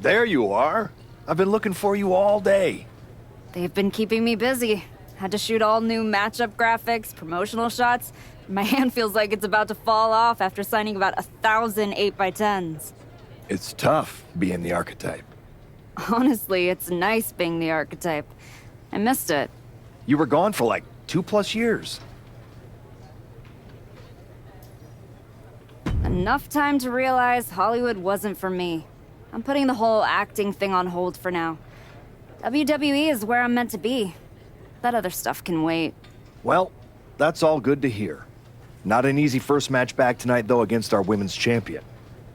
There you are. I've been looking for you all day. They've been keeping me busy. Had to shoot all new matchup graphics, promotional shots. My hand feels like it's about to fall off after signing about 1,000 8x10s. It's tough being the archetype. Honestly, it's nice being the archetype. I missed it. You were gone for like 2+ years. Enough time to realize Hollywood wasn't for me. I'm putting the whole acting thing on hold for now. WWE is where I'm meant to be. That other stuff can wait. Well, that's all good to hear. Not an easy first match back tonight, though, against our women's champion.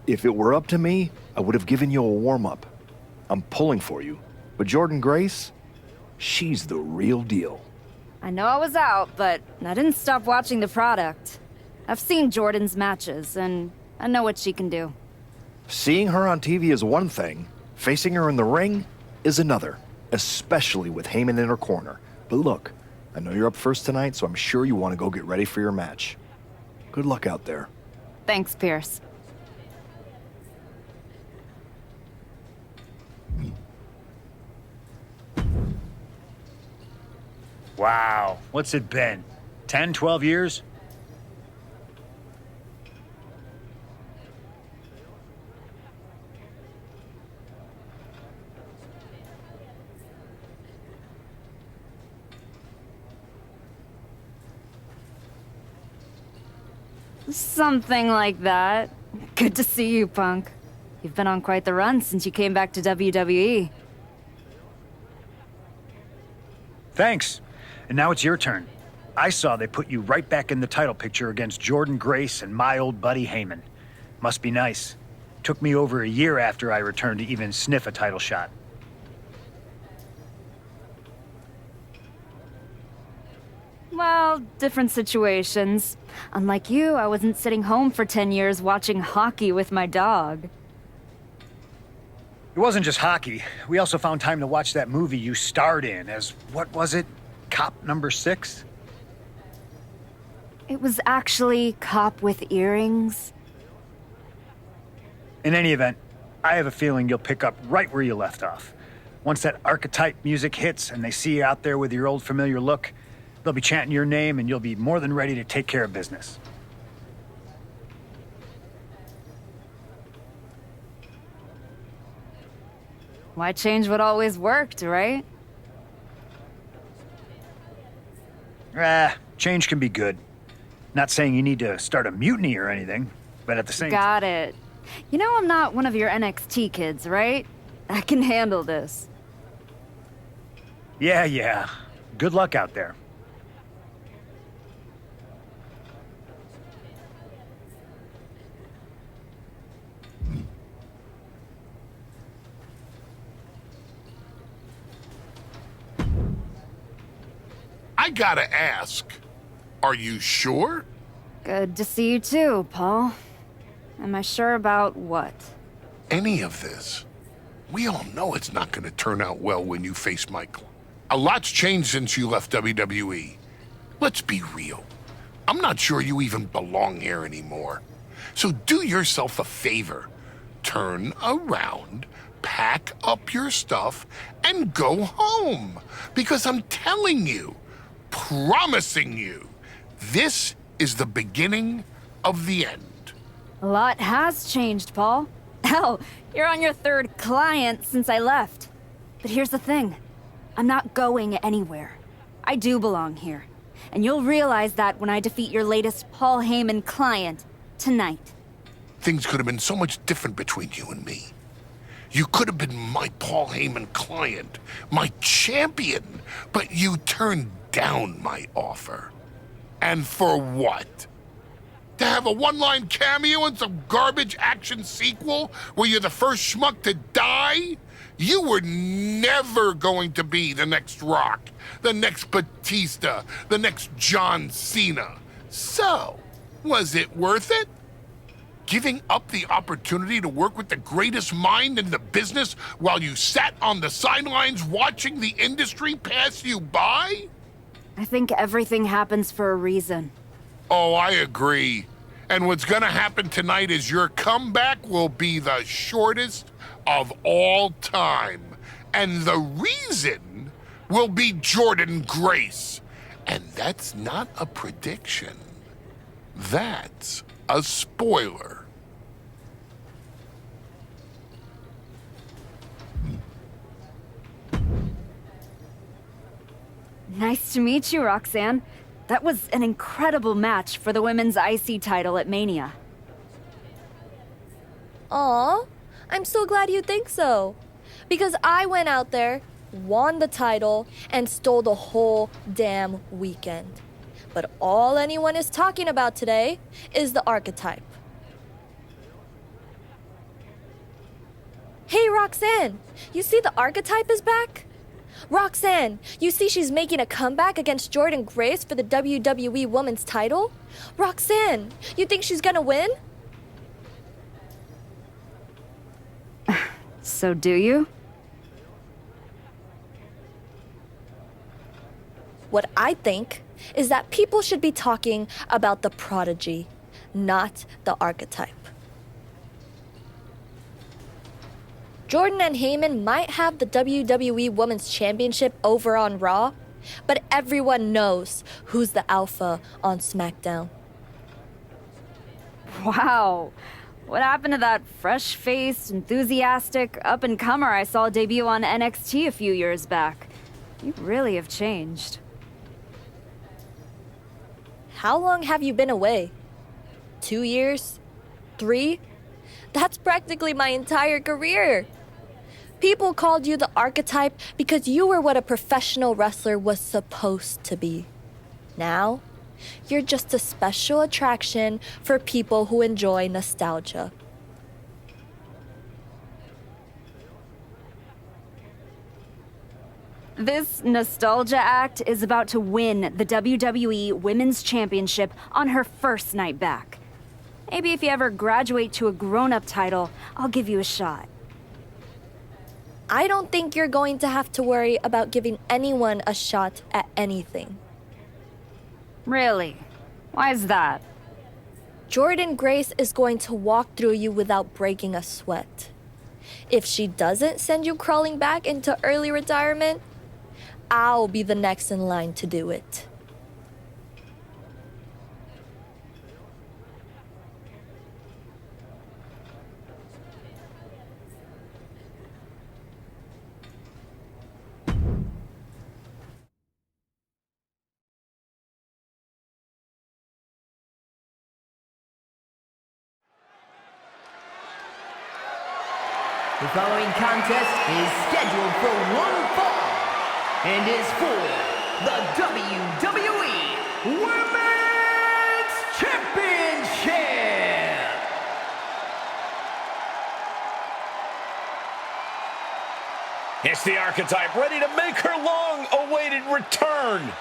If it were up to me, I would have given you a warm-up. I'm pulling for you. But Jordan Grace, she's the real deal. I know I was out, but I didn't stop watching the product. I've seen Jordan's matches, and I know what she can do. Seeing her on TV is one thing. Facing her in the ring is another, especially with Heyman in her corner. But look, I know you're up first tonight, so I'm sure you want to go get ready for your match. Good luck out there. Thanks, Pierce. Wow, what's it been? 10, 12 years? Something like that. Good to see you, Punk. You've been on quite the run since you came back to WWE. Thanks. And now it's your turn. I saw they put you right back in the title picture against Jordan Grace and my old buddy Heyman. Must be nice. Took me over a year after I returned to even sniff a title shot. Well, different situations. Unlike you, I wasn't sitting home for 10 years watching hockey with my dog. It wasn't just hockey. We also found time to watch that movie you starred in as, what was it? Cop number 6? It was actually Cop with Earrings. In any event, I have a feeling you'll pick up right where you left off. Once that archetype music hits and they see you out there with your old familiar look, they'll be chanting your name and you'll be more than ready to take care of business. Why change what always worked, right? Change can be good. Not saying you need to start a mutiny or anything, but at the same time... Got it. You know I'm not one of your NXT kids, right? I can handle this. Yeah. Good luck out there. I gotta ask, are you sure? Good to see you too, Paul. Am I sure about what? Any of this? We all know it's not gonna turn out well when you face Michael. A lot's changed since you left WWE. Let's be real. I'm not sure you even belong here anymore. So do yourself a favor. Turn around, pack up your stuff, and go home. Because I'm telling you, promising you, this is the beginning of the end. A lot has changed, Paul. Hell, you're on your 3rd client since I left. But here's the thing. I'm not going anywhere. I do belong here. And you'll realize that when I defeat your latest Paul Heyman client tonight. Things could have been so much different between you and me. You could have been my Paul Heyman client, my champion, but you turned down my offer. And for what? To have a one-line cameo in some garbage action sequel where you're the first schmuck to die? You were never going to be the next Rock, the next Batista, the next John Cena. So, was it worth it? Giving up the opportunity to work with the greatest mind in the business while you sat on the sidelines watching the industry pass you by? I think everything happens for a reason. Oh, I agree. And what's gonna happen tonight is your comeback will be the shortest, of all time. And the reason will be Jordan Grace. And that's not a prediction. That's a spoiler. Nice to meet you, Roxanne. That was an incredible match for the women's IC title at Mania. Aw, I'm so glad you think so. Because I went out there, won the title, and stole the whole damn weekend. But all anyone is talking about today is the archetype. Hey, Roxanne, you see the archetype is back? Roxanne, you see she's making a comeback against Jordan Grace for the WWE Women's title? Roxanne, you think she's gonna win? So do you? What I think is that people should be talking about the prodigy, not the archetype. Jordan and Heyman might have the WWE Women's Championship over on Raw, but everyone knows who's the alpha on SmackDown. Wow. What happened to that fresh-faced, enthusiastic up-and-comer I saw debut on NXT a few years back? You really have changed. How long have you been away? 2 years? 3? That's practically my entire career. People called you the archetype because you were what a professional wrestler was supposed to be. Now, you're just a special attraction for people who enjoy nostalgia. This nostalgia act is about to win the WWE Women's Championship on her first night back. Maybe if you ever graduate to a grown-up title, I'll give you a shot. I don't think you're going to have to worry about giving anyone a shot at anything. Really? Why is that? Jordan Grace is going to walk through you without breaking a sweat. If she doesn't send you crawling back into early retirement, I'll be the next in line to do it. The following contest is scheduled for one fall and is for the WWE Women's Championship. It's the archetype ready to make her long-awaited return.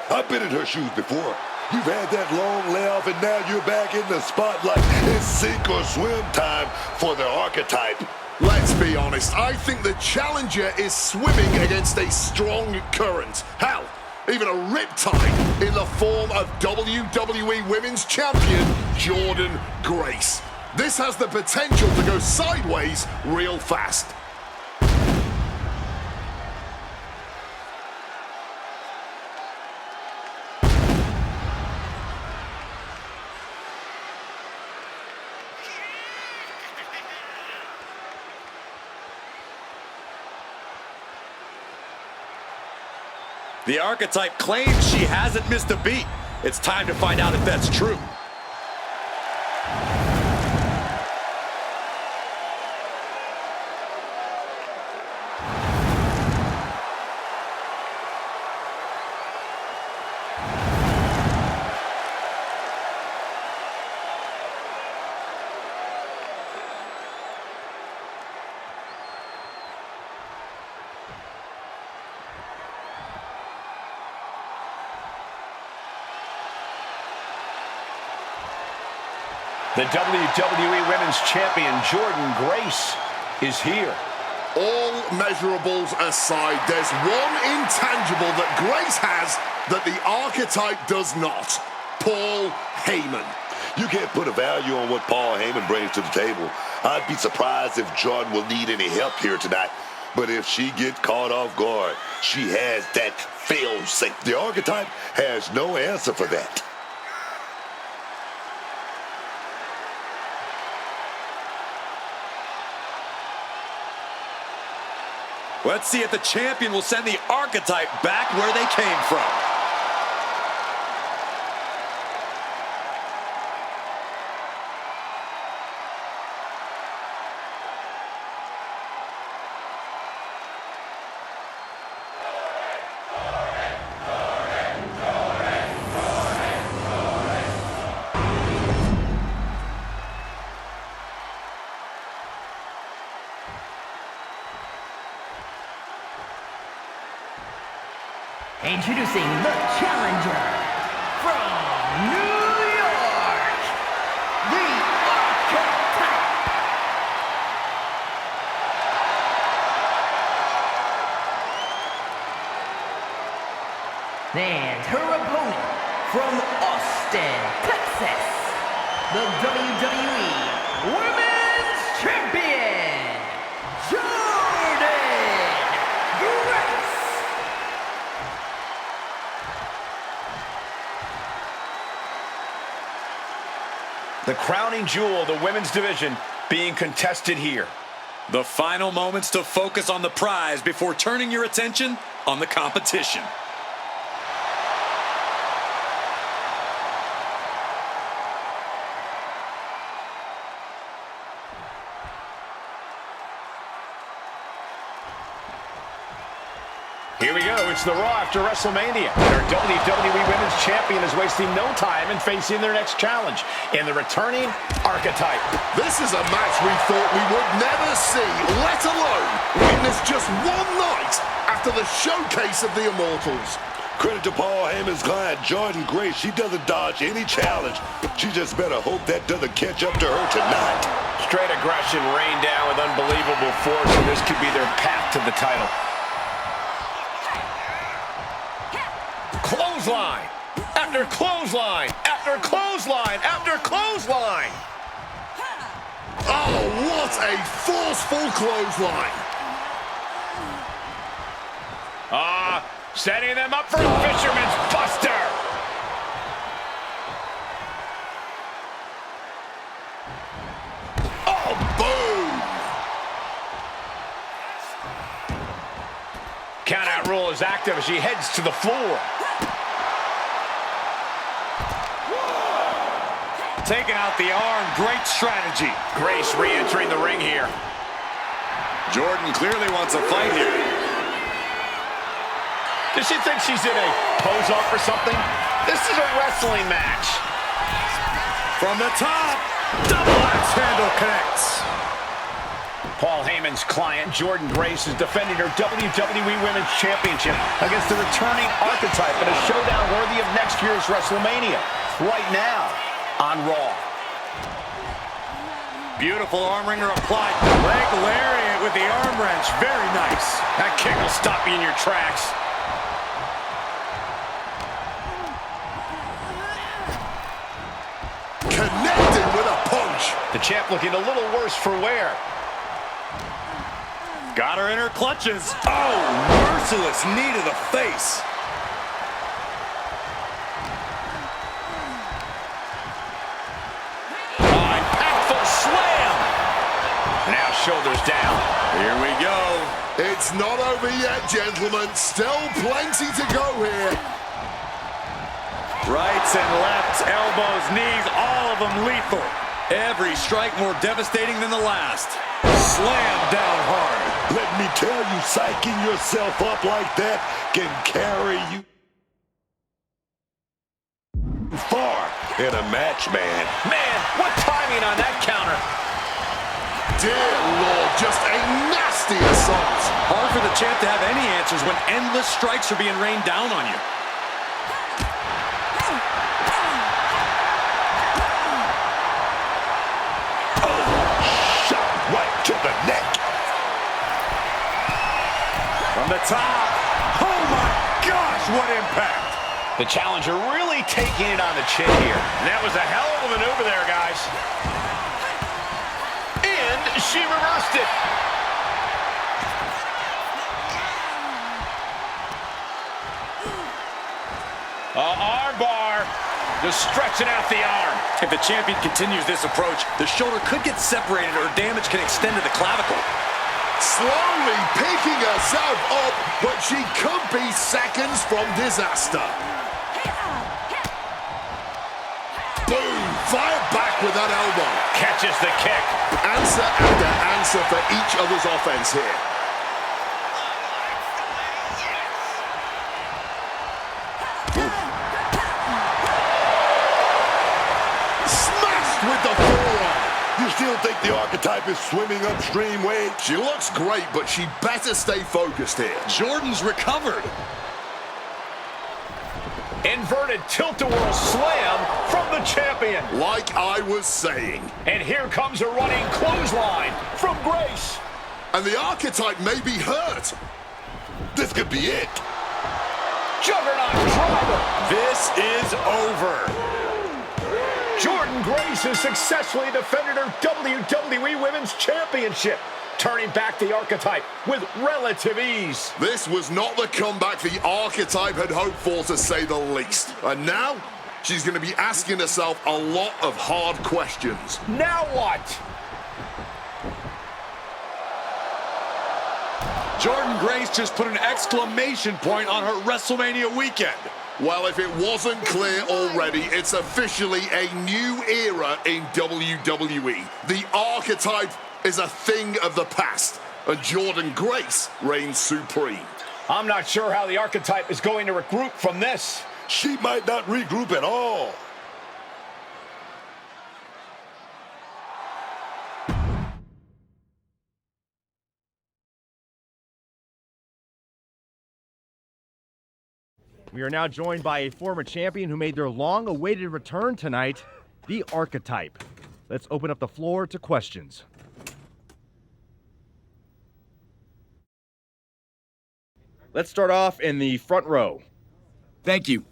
I've been in her shoes before. You've had that long layoff and now you're back in the spotlight. It's sink or swim time for the archetype. Let's be honest, I think the challenger is swimming against a strong current. Hell, even a riptide in the form of WWE Women's Champion Jordan Grace. This has the potential to go sideways real fast. The archetype claims she hasn't missed a beat. It's time to find out if that's true. The WWE Women's Champion, Jordynne Grace, is here. All measurables aside, there's one intangible that Grace has that the archetype does not. Paul Heyman. You can't put a value on what Paul Heyman brings to the table. I'd be surprised if Jordan will need any help here tonight. But if she gets caught off guard, she has that fail-safe. The archetype has no answer for that. Let's see if the champion will send the archetype back where they came from. Introducing the challenger from New York, the Archetype. And her opponent from Austin, Texas, the WWE Women's Champion, Jordynne Grace. The crowning jewel of the women's division being contested here. The final moments to focus on the prize before turning your attention on the competition. Here we go, it's the Raw after WrestleMania. Our WWE Women's Champion is wasting no time in facing their next challenge in the returning Archetype. This is a match we thought we would never see, let alone witness just one night after the showcase of the Immortals. Credit to Paul Heyman's client, Jordynne Grace. She doesn't dodge any challenge. She just better hope that doesn't catch up to her tonight. Straight aggression rained down with unbelievable force, and this could be their path to the title. Clothesline after clothesline after clothesline after clothesline. Oh, what a forceful clothesline. Setting them up for a Fisherman's Buster. Oh, boom. Countout rule is active as she heads to the floor. Taking out the arm, great strategy. Grace re-entering the ring here. Jordynne clearly wants a fight here. Does she think she's in a pose-off or something? This is a wrestling match. From the top, double axe handle connects. Paul Heyman's client, Jordynne Grace, is defending her WWE Women's Championship against the returning Archetype in a showdown worthy of next year's WrestleMania. Right now on Raw. Beautiful arm wringer applied. Leg lariat with the arm wrench. Very nice. That kick will stop you in your tracks. Connected with a punch. The champ looking a little worse for wear. Got her in her clutches. Oh, merciless knee to the face. Impactful slam. Now shoulders down. Here we go. It's not over yet, gentlemen. Still plenty to go here. Rights and lefts, elbows, knees, all of them lethal. Every strike more devastating than the last. Slam down hard. Let me tell you, psyching yourself up like that can carry you far in a match, man. Man, what timing on that counter. Dear Lord, just a nasty assault. Hard for the champ to have any answers when endless strikes are being rained down on you. neck. From the top. Oh my gosh, what impact! The challenger really taking it on the chin here. And that was a hell of a maneuver there, guys. And she reversed it. Armbar. Just stretching out the arm. If the champion continues this approach, the shoulder could get separated or damage can extend to the clavicle. Slowly picking herself up, but she could be seconds from disaster. Boom! Fired back with that elbow. Catches the kick. Answer after answer for each other's offense here. Smashed with the forearm. You still think the archetype is swimming upstream, Wade? She looks great, but she better stay focused here. Jordan's recovered. Inverted tilt-a-whirl slam from the champion. Like I was saying. And here comes a running clothesline from Grace. And the archetype may be hurt. This could be it. Juggernaut driver. This is over. Jordan Grace has successfully defended her WWE Women's Championship, turning back the archetype with relative ease. This was not the comeback the archetype had hoped for, to say the least. And now, she's going to be asking herself a lot of hard questions. Now what? Jordan Grace just put an exclamation point on her WrestleMania weekend. Well, if it wasn't clear already, it's officially a new era in WWE. The archetype is a thing of the past, and Jordan Grace reigns supreme. I'm not sure how the archetype is going to regroup from this. She might not regroup at all. We are now joined by a former champion who made their long-awaited return tonight, the Archetype. Let's open up the floor to questions. Let's start off in the front row. Thank you.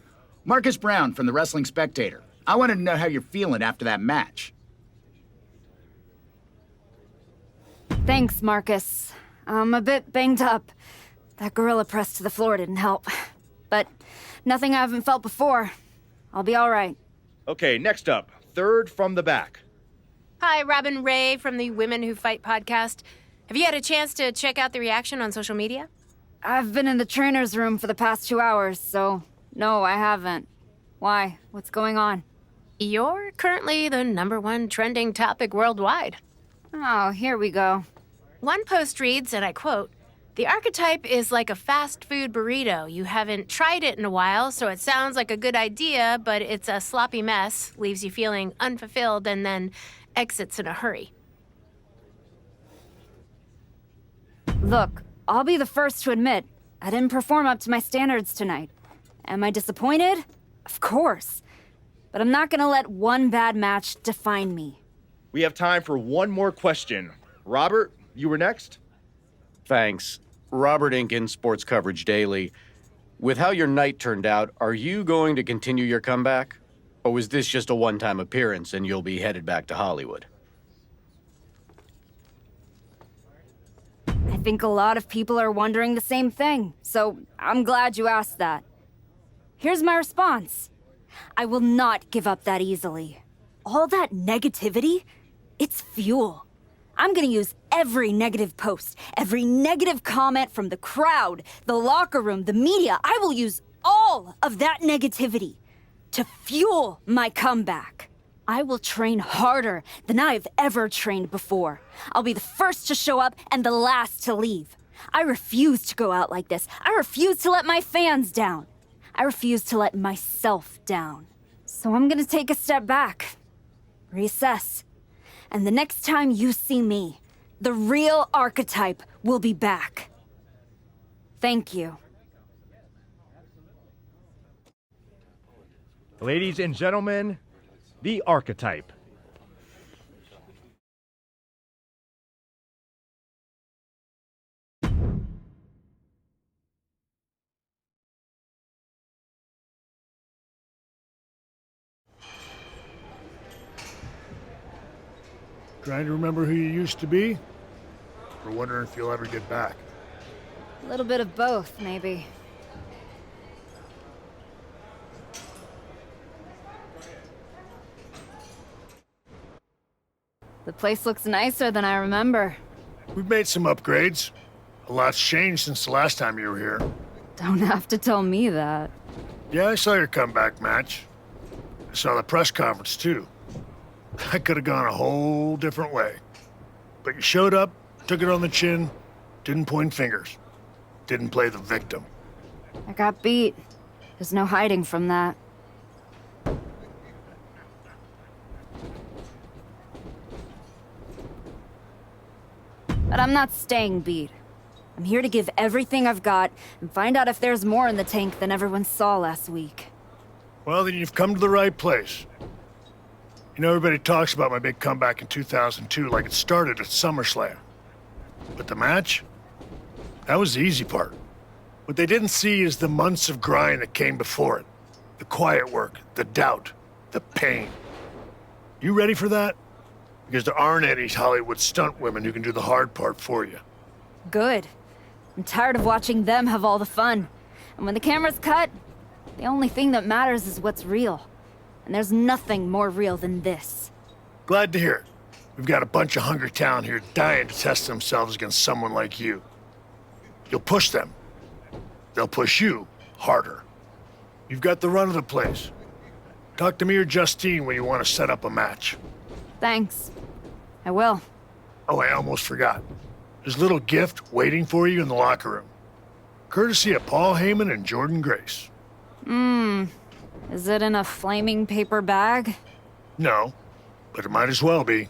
Marcus Brown from the Wrestling Spectator. I wanted to know how you're feeling after that match. Thanks, Marcus. I'm a bit banged up. That gorilla press to the floor didn't help. But nothing I haven't felt before. I'll be all right. Okay, next up, third from the back. Hi, Robin Ray from the Women Who Fight podcast. Have you had a chance to check out the reaction on social media? I've been in the trainer's room for the past 2 hours, so no, I haven't. Why? What's going on? You're currently the #1 trending topic worldwide. Oh, here we go. One post reads, and I quote, "The archetype is like a fast food burrito. You haven't tried it in a while, so it sounds like a good idea, but it's a sloppy mess, leaves you feeling unfulfilled, and then exits in a hurry." Look, I'll be the first to admit, I didn't perform up to my standards tonight. Am I disappointed? Of course. But I'm not gonna let one bad match define me. We have time for one more question. Robert, you were next? Thanks. Robert Inkin, Sports Coverage Daily. With how your night turned out, are you going to continue your comeback? Or was this just a one-time appearance and you'll be headed back to Hollywood? I think a lot of people are wondering the same thing, so I'm glad you asked that. Here's my response. I will not give up that easily. All that negativity, it's fuel. I'm gonna use every negative post, every negative comment from the crowd, the locker room, the media. I will use all of that negativity to fuel my comeback. I will train harder than I've ever trained before. I'll be the first to show up and the last to leave. I refuse to go out like this. I refuse to let my fans down. I refuse to let myself down. So I'm gonna take a step back, reassess. And the next time you see me, the real archetype will be back. Thank you. Ladies and gentlemen, the Archetype. Trying to remember who you used to be? Or wondering if you'll ever get back? A little bit of both, maybe. The place looks nicer than I remember. We've made some upgrades. A lot's changed since the last time you were here. Don't have to tell me that. Yeah, I saw your comeback match. I saw the press conference, too. I could have gone a whole different way. But you showed up, took it on the chin, didn't point fingers, didn't play the victim. I got beat. There's no hiding from that. But I'm not staying beat. I'm here to give everything I've got and find out if there's more in the tank than everyone saw last week. Well, then you've come to the right place. You know, everybody talks about my big comeback in 2002 like it started at SummerSlam. But the match? That was the easy part. What they didn't see is the months of grind that came before it. The quiet work, the doubt, the pain. You ready for that? Because there aren't any Hollywood stunt women who can do the hard part for you. Good. I'm tired of watching them have all the fun. And when the camera's cut, the only thing that matters is what's real. And there's nothing more real than this. Glad to hear it. We've got a bunch of hungry talent here dying to test themselves against someone like you. You'll push them. They'll push you harder. You've got the run of the place. Talk to me or Justine when you want to set up a match. Thanks. I will. Oh, I almost forgot. There's a little gift waiting for you in the locker room. Courtesy of Paul Heyman and Jordan Grace. Is it in a flaming paper bag? No, but it might as well be.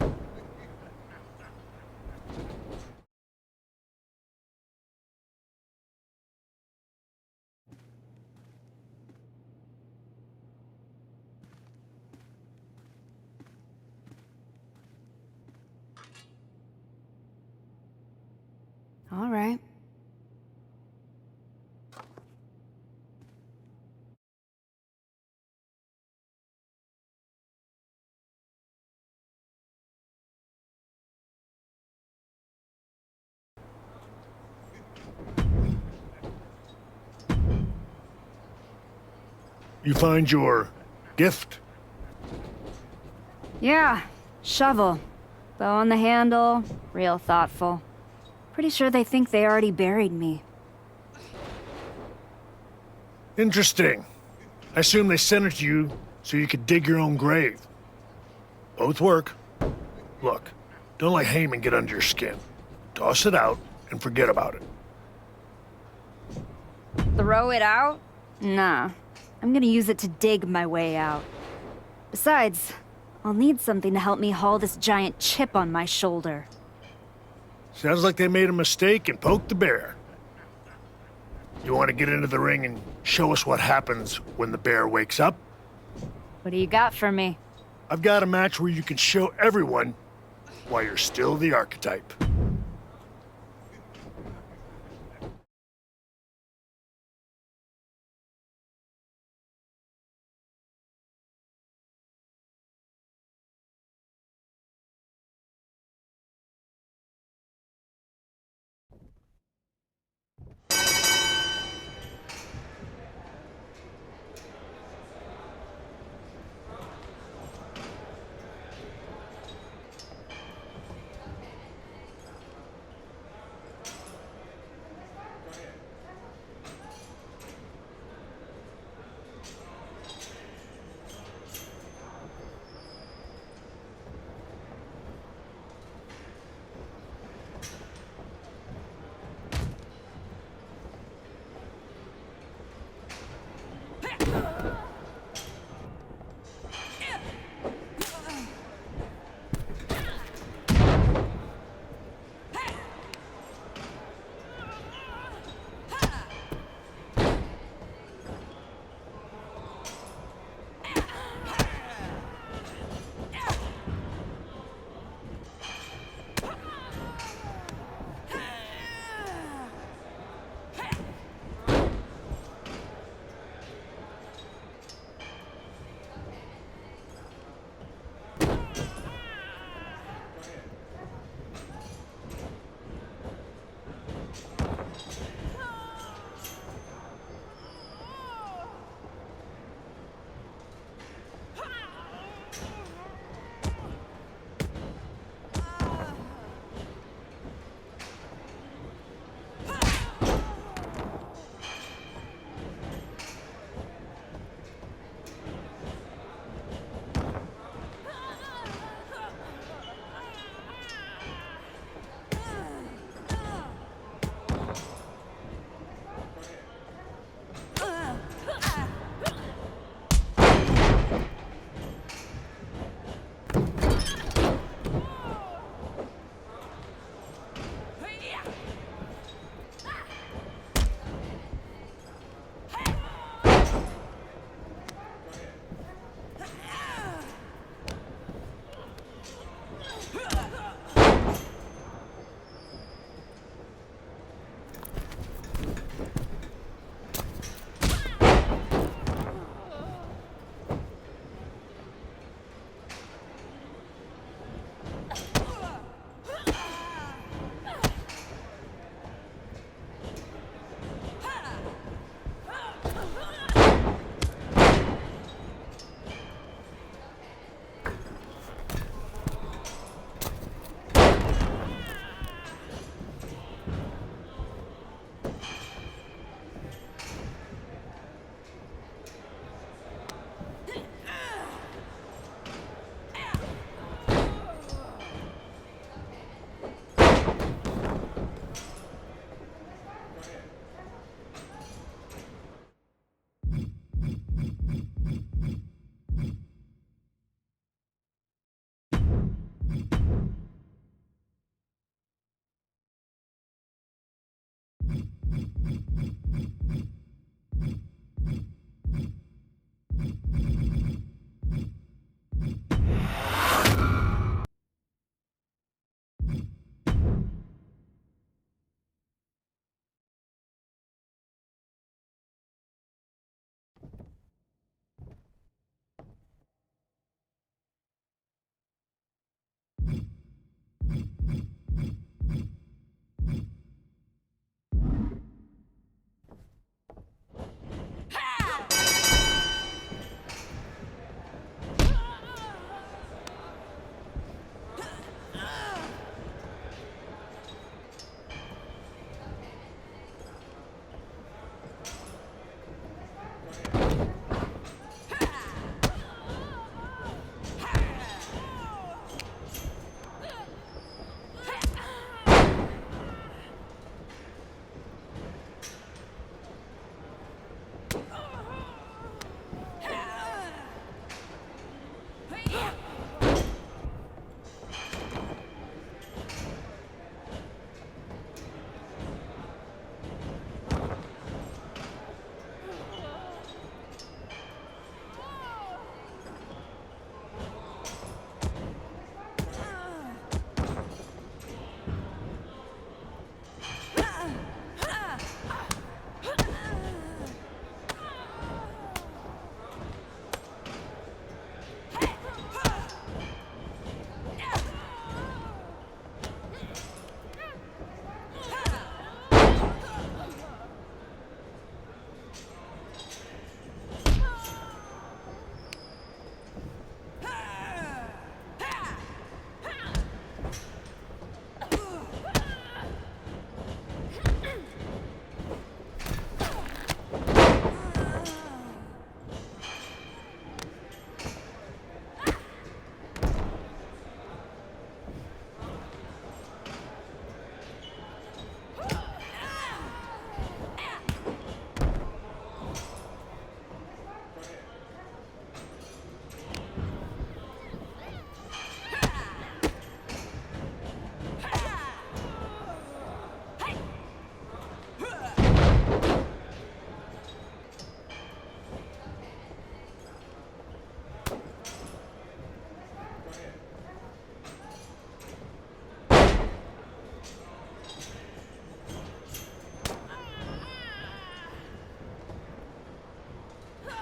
All right. You find your gift? Yeah, shovel. Bow on the handle, real thoughtful. Pretty sure they think they already buried me. Interesting. I assume they sent it to you so you could dig your own grave. Both work. Look, don't let Heyman get under your skin. Toss it out and forget about it. Throw it out? Nah. I'm gonna use it to dig my way out. Besides, I'll need something to help me haul this giant chip on my shoulder. Sounds like they made a mistake and poked the bear. You want to get into the ring and show us what happens when the bear wakes up? What do you got for me? I've got a match where you can show everyone why you're still the archetype.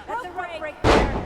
That's a rope break there.